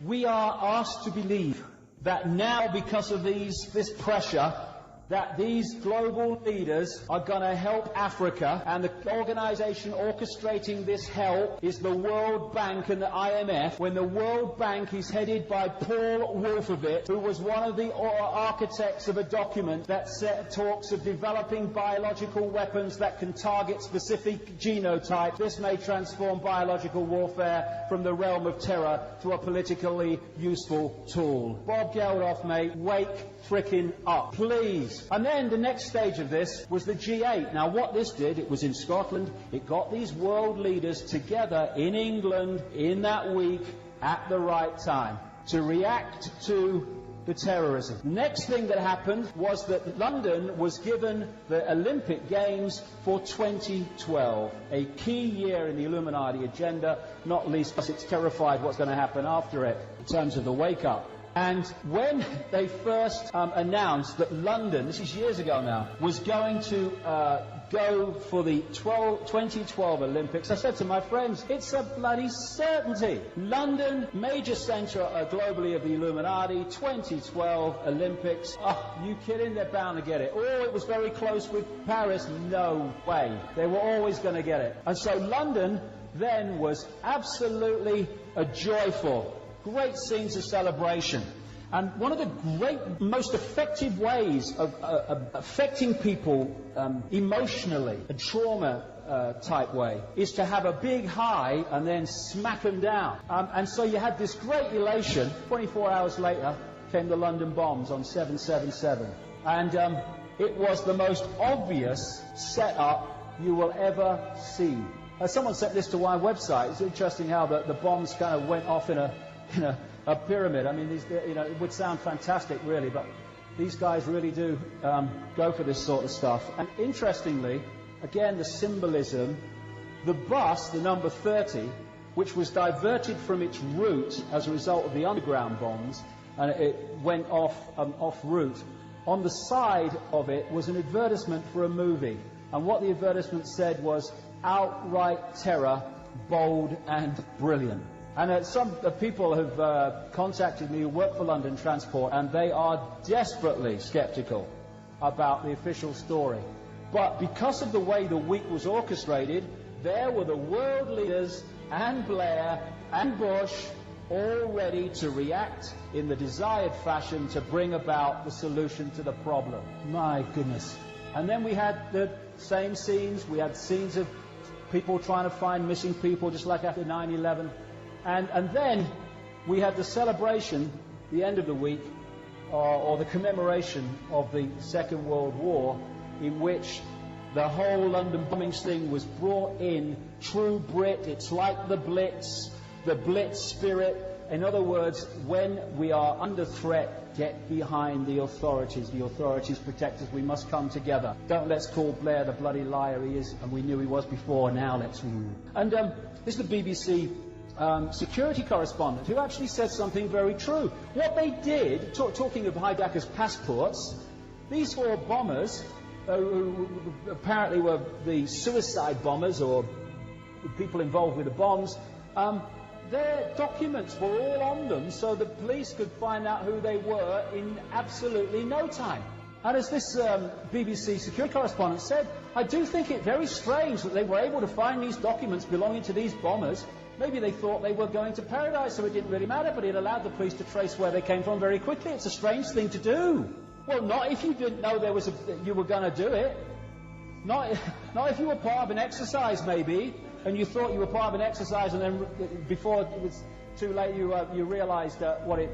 We are asked to believe that now, because of this pressure, that these global leaders are going to help Africa, and the organization orchestrating this help is the World Bank and the IMF, when the World Bank is headed by Paul Wolfowitz, who was one of the architects of a document that talks of developing biological weapons that can target specific genotypes. This may transform biological warfare from the realm of terror to a politically useful tool. Bob Geldof, mate, wake frickin' up, please. And then the next stage of this was the G8. Now what this did, it was in Scotland, it got these world leaders together in England in that week at the right time to react to the terrorism. Next thing that happened was that London was given the Olympic Games for 2012, a key year in the Illuminati agenda, not least because it's terrified what's going to happen after it in terms of the wake-up. And when they first announced that London, this is years ago now, was going to go for the 2012 Olympics, I said to my friends, it's a bloody certainty. London, major centre globally of the Illuminati, 2012 Olympics. Oh, you kidding? They're bound to get it. Oh, it was very close with Paris. No way. They were always going to get it. And so London then was absolutely a joyful, great scenes of celebration. And one of the great, most effective ways of affecting people emotionally, a trauma type way, is to have a big high and then smack them down. And so you had this great elation. 24 hours later came the London bombs on 7/7/7. And it was the most obvious setup you will ever see. Someone sent this to my website. It's interesting how the bombs kind of went off in a pyramid. I mean, it would sound fantastic, really, but these guys really do go for this sort of stuff. And interestingly, again, the symbolism, the bus, the number 30, which was diverted from its route as a result of the underground bombs, and it went off route. On the side of it was an advertisement for a movie, and what the advertisement said was, "Outright terror, bold and brilliant." And some people have contacted me who work for London Transport, and they are desperately sceptical about the official story. But because of the way the week was orchestrated, there were the world leaders and Blair and Bush all ready to react in the desired fashion to bring about the solution to the problem. My goodness. And then we had the same scenes. We had scenes of people trying to find missing people, just like after 9/11. And then we had the celebration, the end of the week, or the commemoration of the Second World War, in which the whole London bombings thing was brought in, true Brit. It's like the Blitz spirit. In other words, when we are under threat, get behind the authorities. The authorities protect us. We must come together. Don't let's call Blair the bloody liar he is, and we knew he was before. Now let's rule. And this is the BBC security correspondent who actually said something very true. What they did, talking of Heidecker's passports, these four bombers, who apparently were the suicide bombers or the people involved with the bombs, their documents were all on them so the police could find out who they were in absolutely no time. And as this BBC security correspondent said, I do think it very strange that they were able to find these documents belonging to these bombers. Maybe they thought they were going to paradise, so it didn't really matter, but it allowed the police to trace where they came from very quickly. It's a strange thing to do. Well, not if you didn't know you were going to do it. Not if you were part of an exercise, maybe, and you thought you were part of an exercise, and then before it was too late, you realised what it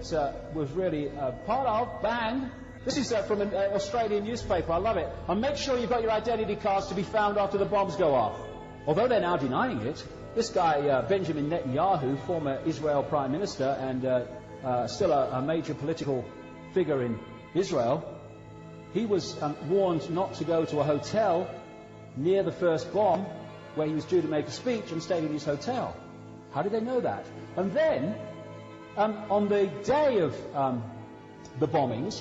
was really part of. Bang! This is from an Australian newspaper. I love it. And make sure you've got your identity cards to be found after the bombs go off. Although they're now denying it. This guy, Benjamin Netanyahu, former Israel Prime Minister and still a major political figure in Israel, he was warned not to go to a hotel near the first bomb where he was due to make a speech, and stayed in his hotel. How did they know that? And then, on the day of the bombings,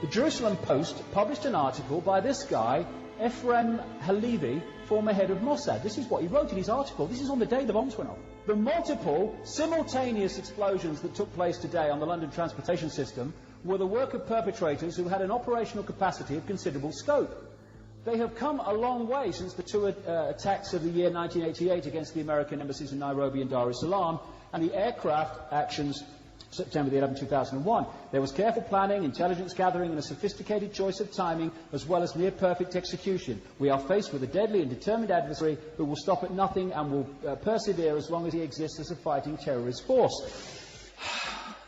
the Jerusalem Post published an article by this guy, Ephraim Halevi, former head of Mossad. This is what he wrote in his article. This is on the day the bombs went off. The multiple, simultaneous explosions that took place today on the London transportation system were the work of perpetrators who had an operational capacity of considerable scope. They have come a long way since the two attacks of the year 1988 against the American embassies in Nairobi and Dar es Salaam, and the aircraft actions September the 11th, 2001. There was careful planning, intelligence gathering, and a sophisticated choice of timing, as well as near-perfect execution. We are faced with a deadly and determined adversary who will stop at nothing and will persevere as long as he exists as a fighting terrorist force.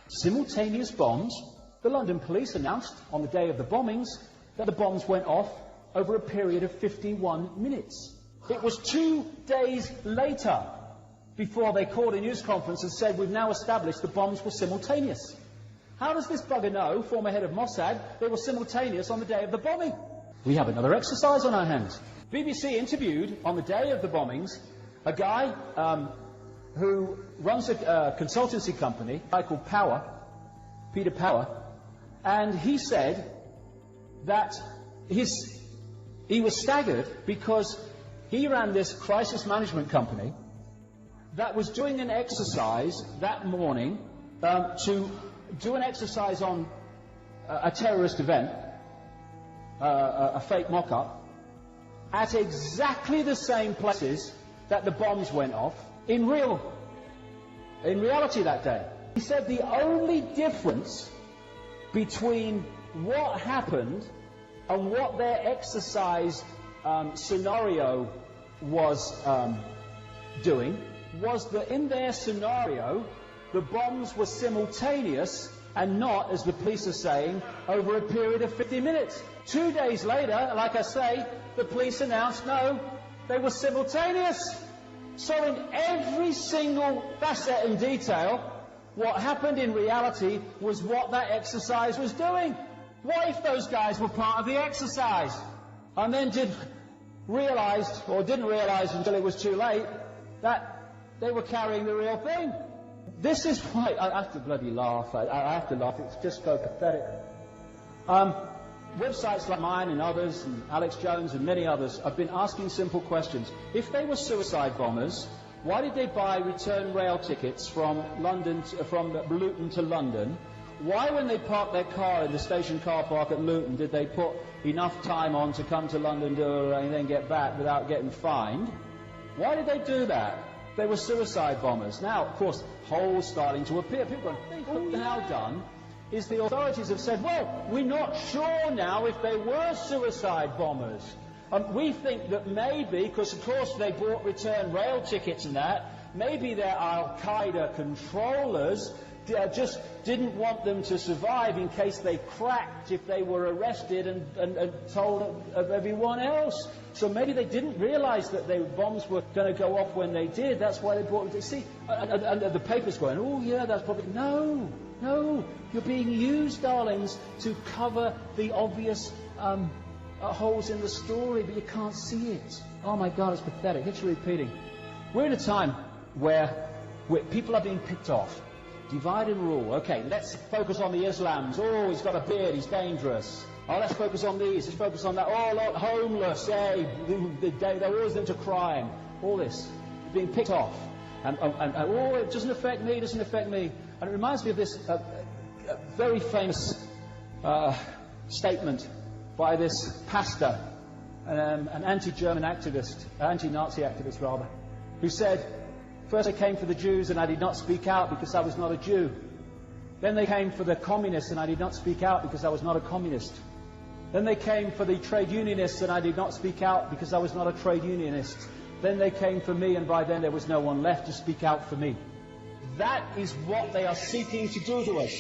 Simultaneous bombs. The London police announced on the day of the bombings that the bombs went off over a period of 51 minutes. It was 2 days later before they called a news conference and said, we've now established the bombs were simultaneous. How does this bugger know, former head of Mossad, they were simultaneous on the day of the bombing? We have another exercise on our hands. BBC interviewed, on the day of the bombings, a guy who runs a consultancy company, a guy called Peter Power, and he said that he was staggered because he ran this crisis management company that was doing an exercise that morning to do an exercise on a terrorist event, a fake mock-up, at exactly the same places that the bombs went off in reality that day. He said the only difference between what happened and what their exercise scenario was doing was that in their scenario, the bombs were simultaneous and not, as the police are saying, over a period of 50 minutes. 2 days later, like I say, the police announced, no, they were simultaneous. So in every single facet and detail, what happened in reality was what that exercise was doing. What if those guys were part of the exercise and then didn't realise until it was too late that they were carrying the real thing? This is why I have to bloody laugh. I have to laugh. It's just so pathetic. Websites like mine and others, and Alex Jones and many others, have been asking simple questions. If they were suicide bombers, why did they buy return rail tickets from Luton to London? Why, when they parked their car in the station car park at Luton, did they put enough time on to come to London and then get back without getting fined? Why did they do that? They were suicide bombers. Now, of course, holes starting to appear. People are going, what they've now done is the authorities have said, well, we're not sure now if they were suicide bombers. We think that maybe, because of course they bought return rail tickets and that, maybe they're Al-Qaeda controllers just didn't want them to survive in case they cracked if they were arrested and told of everyone else. So maybe they didn't realise that the bombs were going to go off when they did. That's why they brought them. See, and the paper's going, oh yeah, that's probably... No, you're being used, darlings, to cover the obvious holes in the story, but you can't see it. Oh my God, it's pathetic. It's repeating. We're in a time where people are being picked off. Divide and rule. Okay, let's focus on the Islams. Oh, he's got a beard, he's dangerous. Oh, let's focus on these, let's focus on that. Oh, look, homeless, hey, they're always into crime. All this, being picked off. And oh, it doesn't affect me, it doesn't affect me. And it reminds me of this very famous statement by this pastor, an anti-German activist, anti-Nazi activist rather, who said, first I came for the Jews and I did not speak out because I was not a Jew. Then they came for the communists and I did not speak out because I was not a communist. Then they came for the trade unionists and I did not speak out because I was not a trade unionist. Then they came for me and by then there was no one left to speak out for me. That is what they are seeking to do to us.